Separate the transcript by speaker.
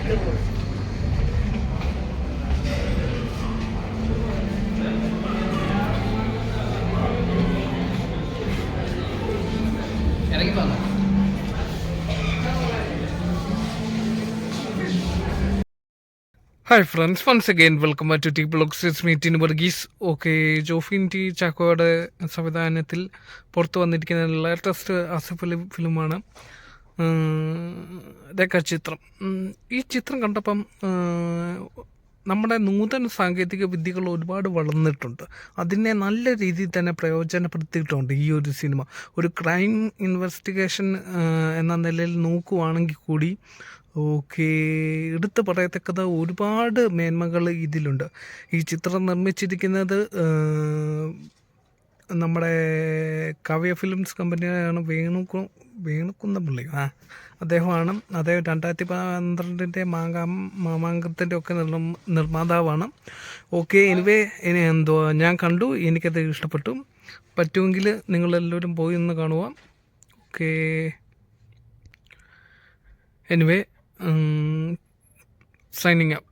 Speaker 1: ഇറങ്ങി പോകാം.
Speaker 2: Hi friends, once again welcome back to T blogs. It's me Tin Varghese. Okay, Jofin T ചാക്കോയുടെ സംവിധാനത്തിൽ പുറത്തു വന്നിരിക്കുന്ന ലേറ്റസ്റ്റ് ആസിഫ് അലി ഫിലിമാണ് രേഖാചിത്രം. ഈ ചിത്രം കണ്ടപ്പം നമ്മുടെ നൂതന സാങ്കേതിക വിദ്യകൾ ഒരുപാട് വളർന്നിട്ടുണ്ട്. അതിനെ നല്ല രീതിയിൽ തന്നെ പ്രയോജനപ്പെടുത്തിയിട്ടുണ്ട് ഈ ഒരു സിനിമ. ഒരു ക്രൈം ഇൻവെസ്റ്റിഗേഷൻ എന്ന നിലയിൽ നോക്കുവാണെങ്കിൽ കൂടി എടുത്തു പറയത്തക്കത് ഒരുപാട് മേന്മകൾ ഇതിലുണ്ട്. ഈ ചിത്രം നിർമ്മിച്ചിരിക്കുന്നത് നമ്മുടെ കാവ്യ ഫിലിംസ് കമ്പനിയാണ്. വേണുകുന്നപിള്ളി അദ്ദേഹമാണ്. അദ്ദേഹം 2012 മാമാങ്കത്തിൻ്റെ ഒക്കെ നിർമ്മാതാവാണ്. എനിവേ ഞാൻ കണ്ടു, എനിക്കത് ഇഷ്ടപ്പെട്ടു. പറ്റുമെങ്കിൽ നിങ്ങളെല്ലാവരും പോയി ഒന്ന് കാണുക. Anyway, signing out.